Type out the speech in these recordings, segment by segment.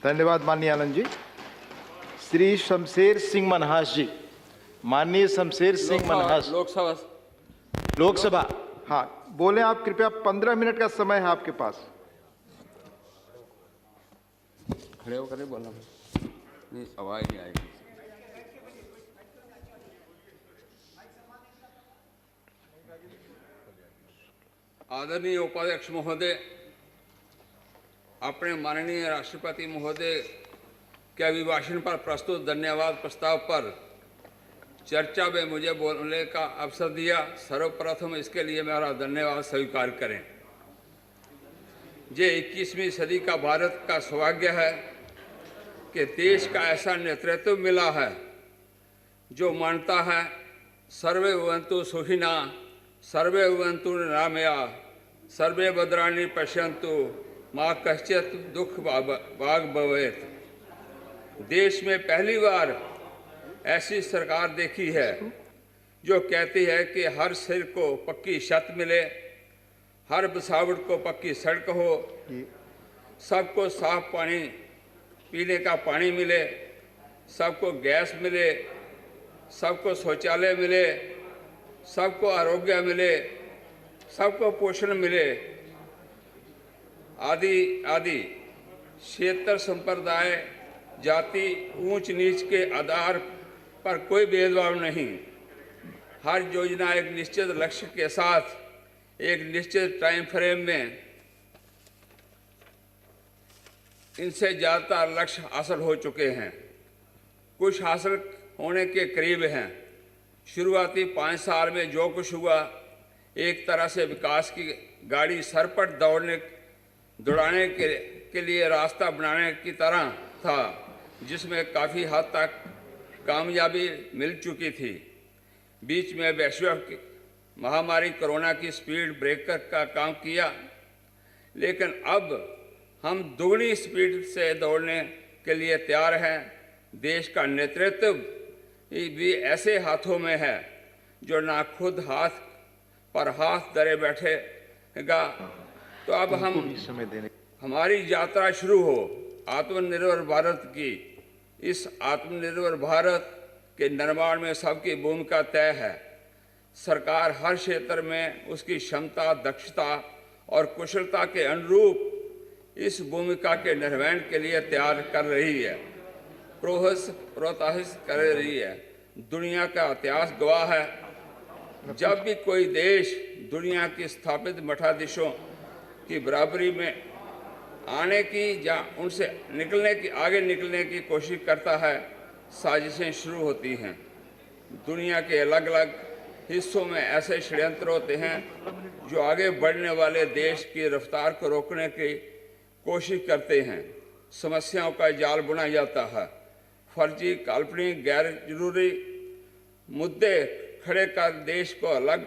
धन्यवाद माननीय आनंद जी। श्री शमशेर सिंह मनहास जी, माननीय शमशेर सिंह मनहास। लोकसभा, हाँ बोले आप कृपया। 15 मिनट का समय है आपके पास। खड़े होकर बोलना, नहीं आवाज नहीं आएगी। आदरणीय उपाध्यक्ष महोदय, अपने माननीय राष्ट्रपति महोदय के अभिभाषण पर प्रस्तुत धन्यवाद प्रस्ताव पर चर्चा में मुझे बोलने का अवसर दिया। सर्वप्रथम इसके लिए मेरा धन्यवाद स्वीकार करें। ये 21वीं सदी का भारत का सौभाग्य है कि देश का ऐसा नेतृत्व मिला है जो मानता है सर्वे भवन्तु सुखिनः, सर्वे भवन्तु निरामया, सर्वे भद्राणि पश्यन्तु मा कश्चित् दुख भाग् भवेत्। देश में पहली बार ऐसी सरकार देखी है जो कहती है कि हर सिर को पक्की छत मिले, हर बसावट को पक्की सड़क हो, सबको साफ पानी पीने का पानी मिले, सबको गैस मिले, सबको शौचालय मिले, सबको आरोग्य मिले, सबको पोषण मिले, आदि आदि। क्षेत्र, संप्रदाय, जाति, ऊंच नीच के आधार पर कोई भेदभाव नहीं। हर योजना एक निश्चित लक्ष्य के साथ एक निश्चित टाइम फ्रेम में इनसे ज़्यादातर लक्ष्य हासिल हो चुके हैं, कुछ हासिल होने के करीब हैं। शुरुआती 5 साल में जो कुछ हुआ एक तरह से विकास की गाड़ी सर पर दौड़ाने के लिए रास्ता बनाने की तरह था, जिसमें काफ़ी हद तक कामयाबी मिल चुकी थी। बीच में वैश्विक महामारी कोरोना की स्पीड ब्रेकर का काम किया, लेकिन अब हम दुगनी स्पीड से दौड़ने के लिए तैयार हैं। देश का नेतृत्व भी ऐसे हाथों में है जो ना खुद हाथ पर हाथ धरे बैठेगा। तो अब हमारी यात्रा शुरू हो आत्मनिर्भर भारत की। इस आत्मनिर्भर भारत के निर्माण में सबकी भूमिका तय है। सरकार हर क्षेत्र में उसकी क्षमता, दक्षता और कुशलता के अनुरूप इस भूमिका के निर्वहन के लिए तैयार कर रही है, प्रोत्साहित कर रही है। दुनिया का इतिहास गवाह है, जब भी कोई देश दुनिया की स्थापित मठाधीशों की बराबरी में आने की या उनसे आगे निकलने की कोशिश करता है, साजिशें शुरू होती हैं। दुनिया के अलग अलग हिस्सों में ऐसे षड्यंत्र होते हैं जो आगे बढ़ने वाले देश की रफ्तार को रोकने की कोशिश करते हैं। समस्याओं का जाल बुना जाता है, फर्जी, काल्पनिक, गैर जरूरी मुद्दे खड़े कर देश को अलग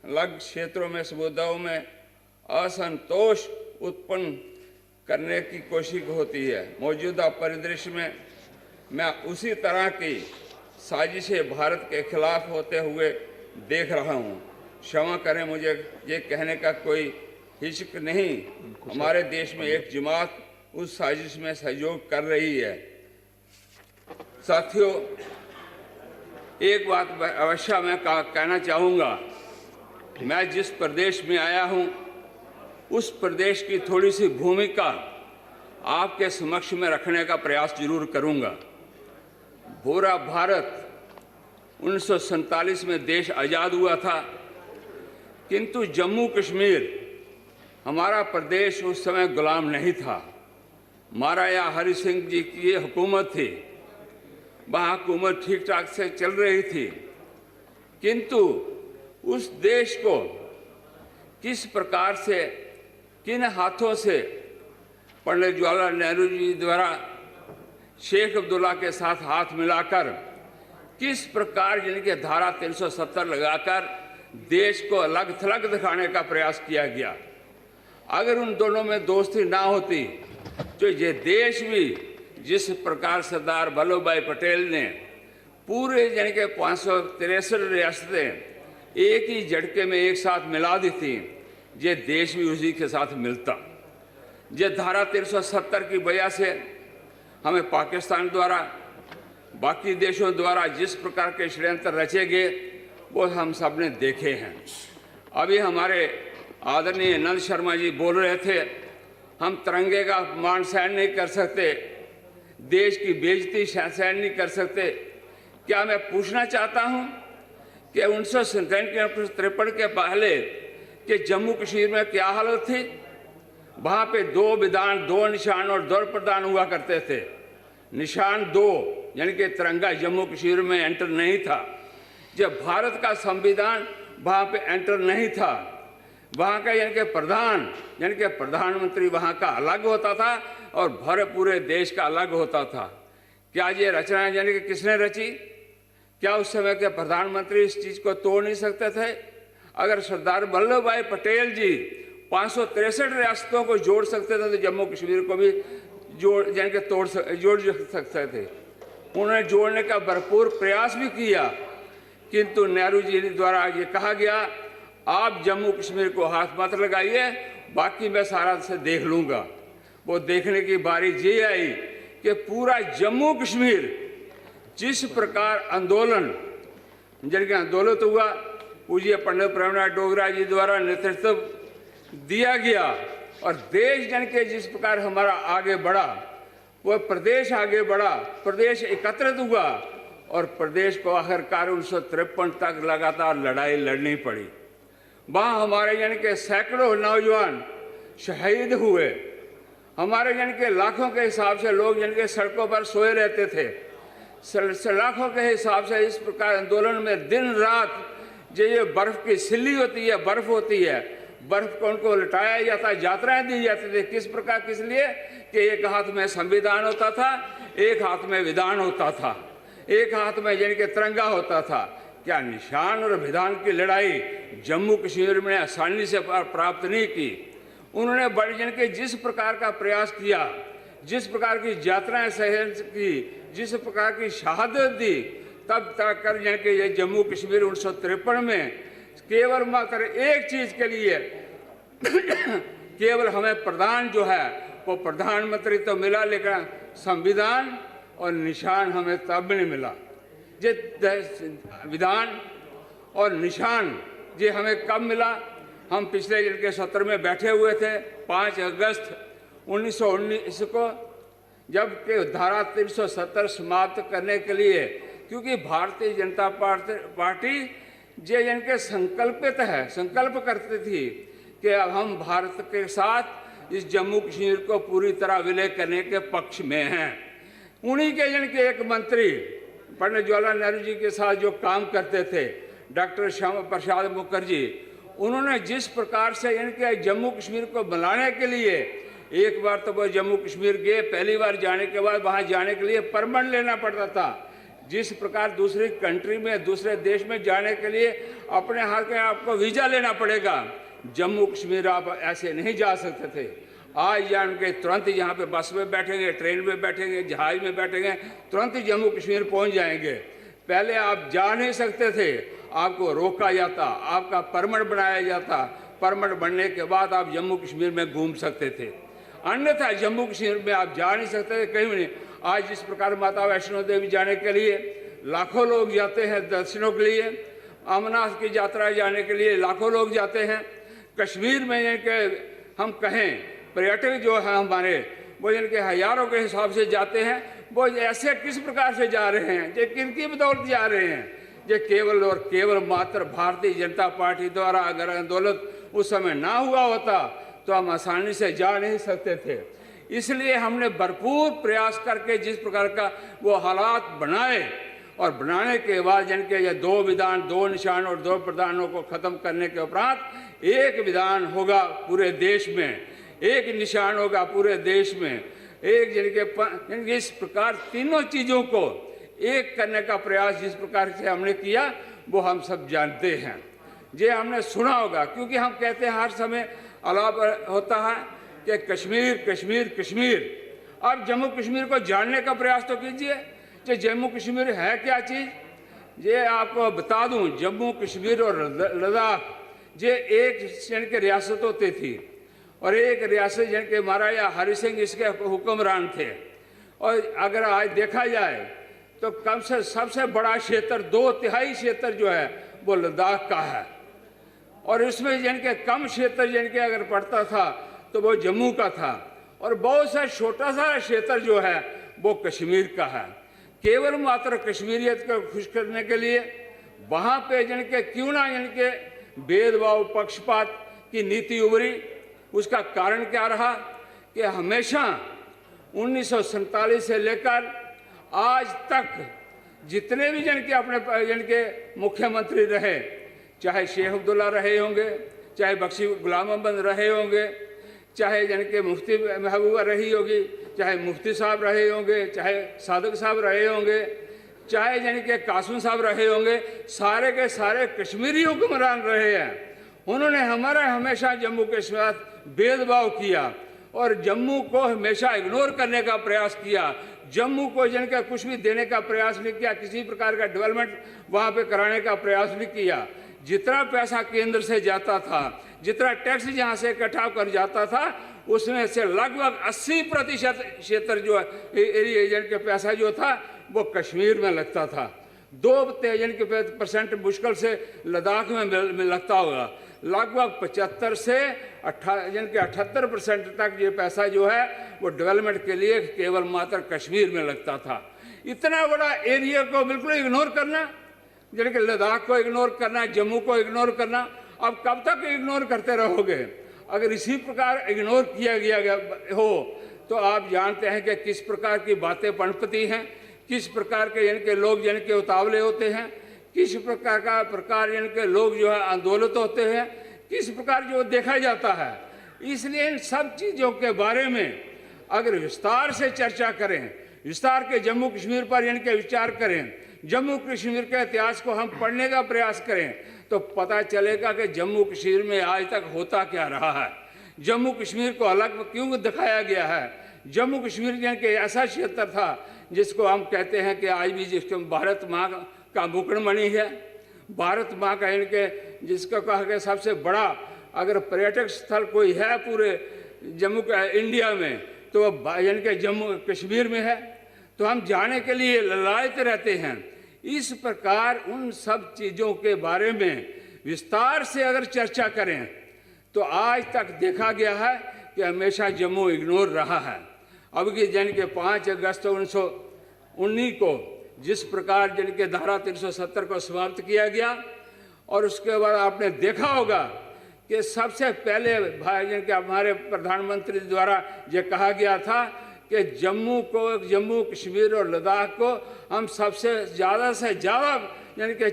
अलग क्षेत्रों में, समुदायों में असंतोष उत्पन्न करने की कोशिश होती है। मौजूदा परिदृश्य में मैं उसी तरह की साजिशें भारत के खिलाफ होते हुए देख रहा हूँ। क्षमा करें, मुझे ये कहने का कोई हिचक नहीं। हमारे देश में एक जमात उस साजिश में सहयोग कर रही है। साथियों, एक बात अवश्य मैं कहना चाहूँगा। मैं जिस प्रदेश में आया हूँ उस प्रदेश की थोड़ी सी भूमिका आपके समक्ष में रखने का प्रयास जरूर करूँगा। पूरा भारत 1947 में देश आज़ाद हुआ था, किंतु जम्मू कश्मीर हमारा प्रदेश उस समय गुलाम नहीं था। महाराजा हरि सिंह जी की हुकूमत थी, वहाँ हुकूमत ठीक ठाक से चल रही थी, किंतु उस देश को किस प्रकार से, किन हाथों से पंडित जवाहरलाल नेहरू जी द्वारा शेख अब्दुल्ला के साथ हाथ मिलाकर किस प्रकार जिनके धारा 370 लगाकर देश को अलग थलग दिखाने का प्रयास किया गया। अगर उन दोनों में दोस्ती ना होती तो ये देश भी जिस प्रकार सरदार वल्लभ भाई पटेल ने पूरे यानी कि 563 रियासतें एक ही झटके में एक साथ मिला दी थी, ये देश भी उसी के साथ मिलता। ये धारा 370 की वजह से हमें पाकिस्तान द्वारा, बाकी देशों द्वारा जिस प्रकार के षड्यंत्र रचे गए वो हम सब ने देखे हैं। अभी हमारे आदरणीय नंद शर्मा जी बोल रहे थे, हम तिरंगे का अपमान सहन नहीं कर सकते, देश की बेइज्जती सहन नहीं कर सकते। क्या मैं पूछना चाहता हूं कि 1953 के पहले कि जम्मू कश्मीर में क्या हालत थी? वहाँ पे 2 विधान, 2 निशान और 2 प्रधान हुआ करते थे। निशान 2 यानी कि तिरंगा जम्मू कश्मीर में एंटर नहीं था। जब भारत का संविधान वहाँ पे एंटर नहीं था, वहाँ का यानी कि प्रधान यानी कि प्रधानमंत्री वहाँ का अलग होता था और भरे पूरे देश का अलग होता था। क्या ये रचना यानी कि किसने रची? क्या उस समय के प्रधानमंत्री इस चीज़ को तोड़ नहीं सकते थे? अगर सरदार वल्लभ भाई पटेल जी 563 रियासतों को जोड़ सकते थे तो जम्मू कश्मीर को भी जोड़ सकते थे। उन्होंने जोड़ने का भरपूर प्रयास भी किया, किंतु नेहरू जी द्वारा ये कहा गया आप जम्मू कश्मीर को हाथ मत लगाइए, बाकी मैं सारा से देख लूँगा। वो देखने की बारी ये आई कि पूरा जम्मू कश्मीर जिस प्रकार आंदोलन जिनके आंदोलित हुआ, पूज्य पंडित प्रेमनाथ डोगरा जी द्वारा नेतृत्व दिया गया और देश जन के जिस प्रकार हमारा आगे बढ़ा, वह प्रदेश आगे बढ़ा, प्रदेश एकत्रित हुआ और प्रदेश को आखिरकार 1953 तक लगातार लड़ाई लड़नी पड़ी। वहाँ हमारे यानी के सैकड़ों नौजवान शहीद हुए, हमारे यानी के लाखों के हिसाब से लोग यानी के सड़कों पर सोए रहते थे, लाखों के हिसाब से इस प्रकार आंदोलन में दिन रात जो ये बर्फ की सिल्ली होती है, बर्फ होती है, बर्फ को उनको लटाया जाता, यात्राएं दी जाती थी। किस प्रकार? किस लिए कि एक हाथ में संविधान होता था, एक हाथ में विधान होता था, एक हाथ में यानी कि तिरंगा होता था। क्या निशान और विधान की लड़ाई जम्मू कश्मीर में आसानी से प्राप्त नहीं की? उन्होंने बड़े यानी कि जिस प्रकार का प्रयास किया, जिस प्रकार की यात्राएं सहन की, जिस प्रकार की शहादत दी, तब तक कर यानी कि ये जम्मू कश्मीर 1953 में केवल मात्र एक चीज के लिए केवल हमें प्रधान जो है वो प्रधानमंत्री तो मिला, लेकिन संविधान और निशान हमें तब नहीं मिला। जे विधान और निशान ये हमें कब मिला? हम पिछले जिनके सत्र में बैठे हुए थे 5 अगस्त 1919 को, जबकि धारा 370 समाप्त करने के लिए, क्योंकि भारतीय जनता पार्टी जो इनके संकल्प करती थी कि अब हम भारत के साथ इस जम्मू कश्मीर को पूरी तरह विलय करने के पक्ष में हैं। उन्हीं के इनके एक मंत्री पंडित जवाहरलाल नेहरू जी के साथ जो काम करते थे डॉक्टर श्यामा प्रसाद मुखर्जी, उन्होंने जिस प्रकार से इनके जम्मू कश्मीर को बनाने के लिए, एक बार तो वो जम्मू कश्मीर गए, पहली बार जाने के बाद वहाँ जाने के लिए परमिट लेना पड़ता था। जिस प्रकार दूसरी कंट्री में, दूसरे देश में जाने के लिए अपने हाथ में आपको वीज़ा लेना पड़ेगा, जम्मू कश्मीर आप ऐसे नहीं जा सकते थे। आज जान के तुरंत यहाँ पे बस में बैठेंगे, ट्रेन में बैठेंगे, जहाज में बैठेंगे, तुरंत ही जम्मू कश्मीर पहुँच जाएंगे। पहले आप जा नहीं सकते थे, आपको रोका जाता, आपका परमिट बनाया जाता, परमिट बनने के बाद आप जम्मू कश्मीर में घूम सकते थे, अन्यथा जम्मू कश्मीर में आप जा नहीं सकते थे कहीं भी नहीं। आज जिस प्रकार माता वैष्णो देवी जाने के लिए लाखों लोग जाते हैं दर्शनों के लिए, अमरनाथ की यात्रा जाने के लिए लाखों लोग जाते हैं, कश्मीर में इनके हम कहें पर्यटक जो है हमारे वो इनके हजारों के हिसाब से जाते हैं। वो ऐसे किस प्रकार से जा रहे हैं, ये किनकी बदौलत जा रहे हैं? ये केवल और केवल मात्र भारतीय जनता पार्टी द्वारा अगर आंदोलन उस समय ना हुआ होता तो हम आसानी से जा नहीं सकते थे। इसलिए हमने भरपूर प्रयास करके जिस प्रकार का वो हालात बनाए और बनाने के बाद जिनके ये 2 विधान, 2 निशान और 2 प्रधानों को खत्म करने के उपरांत एक विधान होगा पूरे देश में, एक निशान होगा पूरे देश में, एक जिनके इस प्रकार तीनों चीज़ों को एक करने का प्रयास जिस प्रकार से हमने किया वो हम सब जानते हैं, ये हमने सुना होगा। क्योंकि हम कहते हैं हर समय अलाप होता है कि कश्मीर कश्मीर कश्मीर। अब जम्मू कश्मीर को जानने का प्रयास तो कीजिए कि जम्मू कश्मीर है क्या चीज़। ये आपको बता दूं, जम्मू कश्मीर और लद्दाख ये एक जिनके रियासत होती थी और एक रियासत जिनके महाराजा हरि सिंह इसके हुक्मरान थे। और अगर आज देखा जाए तो कम से सबसे बड़ा क्षेत्र 2/3 क्षेत्र जो है वो लद्दाख का है, और इसमें जिनके कम क्षेत्र जिनके अगर पड़ता था तो वो जम्मू का था, और बहुत सा छोटा सा क्षेत्र जो है वो कश्मीर का है। केवल मात्र कश्मीरियत को खुश करने के लिए वहाँ पे जिनके क्यों ना जिनके भेदभाव पक्षपात की नीति उभरी। उसका कारण क्या रहा कि हमेशा 1947 से लेकर आज तक जितने भी जिनके अपने जिनके मुख्यमंत्री रहे, चाहे शेख अब्दुल्ला रहे होंगे, चाहे बख्शी गुलाम अहमद रहे होंगे, चाहे जिनके मुफ्ती महबूबा रही होगी, चाहे मुफ्ती साहब रहे होंगे, चाहे सादक साहब रहे होंगे, चाहे जिनके कासिम साहब रहे होंगे, सारे के सारे कश्मीरी हुक्मरान रहे हैं। उन्होंने हमारा हमेशा जम्मू के साथ भेदभाव किया और जम्मू को हमेशा इग्नोर करने का प्रयास किया। जम्मू को जिनका कुछ भी देने का प्रयास नहीं किया, किसी प्रकार का डेवलपमेंट वहाँ पे कराने का प्रयास नहीं किया। जितना पैसा केंद्र से जाता था, जितना टैक्स जहाँ से इकट्ठा कर जाता था, उसमें से लगभग 80% क्षेत्र जो एरिया के पैसा जो था वो कश्मीर में लगता था। 2% मुश्किल से लद्दाख में लगता होगा। लगभग 75 से 78% तक ये पैसा जो है वो डेवलपमेंट के लिए केवल मात्र कश्मीर में लगता था। इतना बड़ा एरिया को बिल्कुल इग्नोर करना, जिनके लद्दाख को इग्नोर करना, जम्मू को इग्नोर करना, अब कब तक इग्नोर करते रहोगे? अगर इसी प्रकार इग्नोर किया गया हो तो आप जानते हैं कि किस प्रकार की बातें पनपती हैं, किस प्रकार के इनके लोग जिनके उतावले होते हैं, किस प्रकार इनके लोग जो है आंदोलित होते हैं, किस प्रकार जो देखा जाता है। इसलिए इन सब चीज़ों के बारे में अगर विस्तार से चर्चा करें, विस्तार के जम्मू कश्मीर पर इनके विचार करें, जम्मू कश्मीर के इतिहास को हम पढ़ने का प्रयास करें, तो पता चलेगा कि जम्मू कश्मीर में आज तक होता क्या रहा है, जम्मू कश्मीर को अलग क्यों दिखाया गया है। जम्मू कश्मीर के ऐसा क्षेत्र था जिसको हम कहते हैं कि आज भी जिसको भारत माँ का मुकुटमणि है, भारत माँ का इनके जिसको कहा कि सबसे बड़ा अगर पर्यटक स्थल कोई है पूरे जम्मू का इंडिया में तो इनके जम्मू कश्मीर में है। तो हम जाने के लिए ललायत रहते हैं। इस प्रकार उन सब चीज़ों के बारे में विस्तार से अगर चर्चा करें तो आज तक देखा गया है कि हमेशा जम्मू इग्नोर रहा है। अब की जिनके 5 अगस्त 1919 को जिस प्रकार जिनके धारा 370 को समाप्त किया गया, और उसके बाद आपने देखा होगा कि सबसे पहले भाई जिनके हमारे प्रधानमंत्री द्वारा ये कहा गया था कि जम्मू कश्मीर और लद्दाख को हम सबसे ज़्यादा से ज़्यादा यानी कि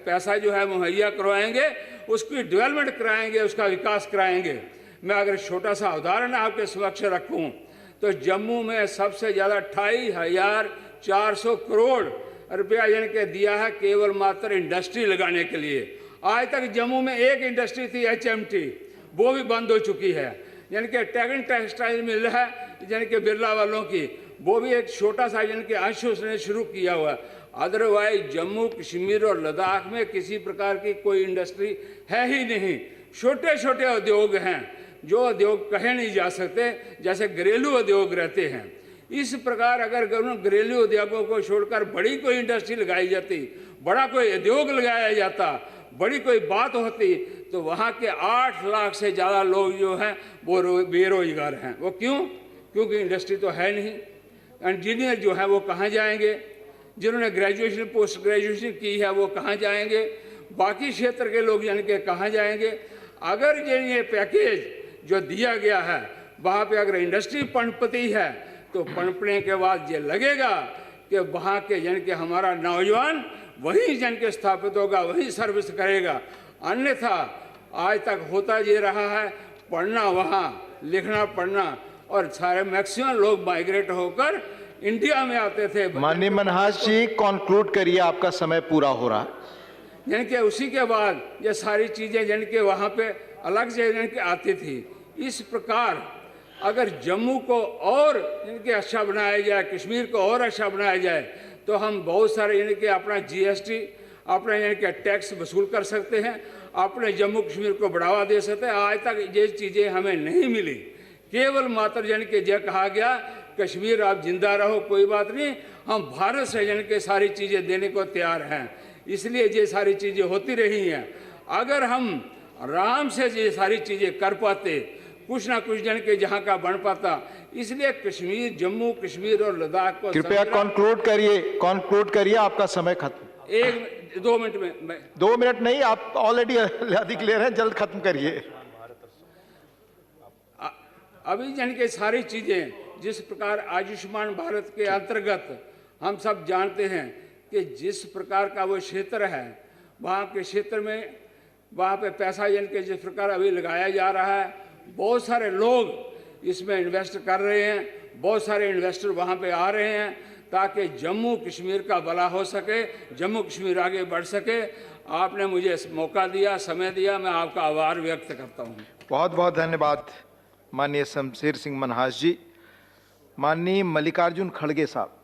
पैसा जो है मुहैया करवाएंगे, उसकी डेवलपमेंट कराएंगे, उसका विकास कराएंगे। मैं अगर छोटा सा उदाहरण आपके समक्ष रखूं तो जम्मू में सबसे ज़्यादा 28,400 करोड़ रुपया यानी कि दिया है केवल मात्र इंडस्ट्री लगाने के लिए। आज तक जम्मू में एक इंडस्ट्री थी HMT, वो भी बंद हो चुकी है। यानी कि टेक्सटाइल मिल है यानी कि बिरला वालों की, वो भी एक छोटा सा यानी कि अंश उसने शुरू किया हुआ। अदरवाइज जम्मू कश्मीर और लद्दाख में किसी प्रकार की कोई इंडस्ट्री है ही नहीं। छोटे छोटे उद्योग हैं जो उद्योग कहे नहीं जा सकते, जैसे घरेलू उद्योग रहते हैं। इस प्रकार अगर घरेलू उद्योगों को छोड़कर बड़ी कोई इंडस्ट्री लगाई जाती, बड़ा कोई उद्योग लगाया जाता, बड़ी कोई बात होती, तो वहाँ के 8 लाख से ज़्यादा लोग जो हैं वो बेरोजगार हैं। वो क्यों? क्योंकि इंडस्ट्री तो है नहीं। इंजीनियर जो है वो कहाँ जाएंगे? जिन्होंने ग्रेजुएशन पोस्ट ग्रेजुएशन की है वो कहाँ जाएंगे? बाकी क्षेत्र के लोग यानी कि कहाँ जाएंगे? अगर ये पैकेज जो दिया गया है वहाँ पे अगर इंडस्ट्री पनपती है तो पनपने के बाद ये लगेगा कि वहाँ के यानी कि हमारा नौजवान वहीं जन के स्थापित होगा, वहीं सर्विस करेगा। अन्यथा आज तक होता ये रहा है, पढ़ना वहाँ, लिखना पढ़ना, और सारे मैक्सिमम लोग माइग्रेट होकर इंडिया में आते थे। माननीय मनहास जी कॉन्क्लूड करिए, आपका समय पूरा हो रहा है। यानी कि उसी के बाद ये सारी चीज़ें यानी कि वहाँ पे अलग से यानी कि आती थी। इस प्रकार अगर जम्मू को और यानी कि अच्छा बनाया जाए, कश्मीर को और अच्छा बनाया जाए, तो हम बहुत सारे यानी कि अपना GST अपना यानी कि टैक्स वसूल कर सकते हैं, अपने जम्मू कश्मीर को बढ़ावा दे सकते हैं। आज तक ये चीज़ें हमें नहीं मिली। केवल मात्र यानी कि यह कहा गया कश्मीर आप जिंदा रहो, कोई बात नहीं, हम भारत से जन के सारी चीज़ें देने को तैयार हैं। इसलिए ये सारी चीज़ें होती रही हैं। अगर हम आराम से ये सारी चीज़ें कर पाते, कुछ ना कुछ जन के जहाँ का बन पाता, इसलिए कश्मीर, जम्मू कश्मीर और लद्दाख को कृपया कंक्लूड करिए, आपका समय खत्म। 1-2 मिनट में 2 मिनट नहीं, आप ऑलरेडी अधिक ले रहे हैं, जल्द खत्म करिए। अभी जन के सारी चीज़ें जिस प्रकार आयुष्मान भारत के अंतर्गत हम सब जानते हैं कि जिस प्रकार का वो क्षेत्र है, वहाँ के क्षेत्र में वहाँ पे पैसा जन के जिस प्रकार अभी लगाया जा रहा है, बहुत सारे लोग इसमें इन्वेस्ट कर रहे हैं, बहुत सारे इन्वेस्टर वहाँ पे आ रहे हैं ताकि जम्मू कश्मीर का भला हो सके, जम्मू कश्मीर आगे बढ़ सके। आपने मुझे मौका दिया, समय दिया, मैं आपका आभार व्यक्त करता हूँ। बहुत बहुत धन्यवाद माननीय शमशेर सिंह मनहास जी। माननीय मल्लिकार्जुन खड़गे साहब।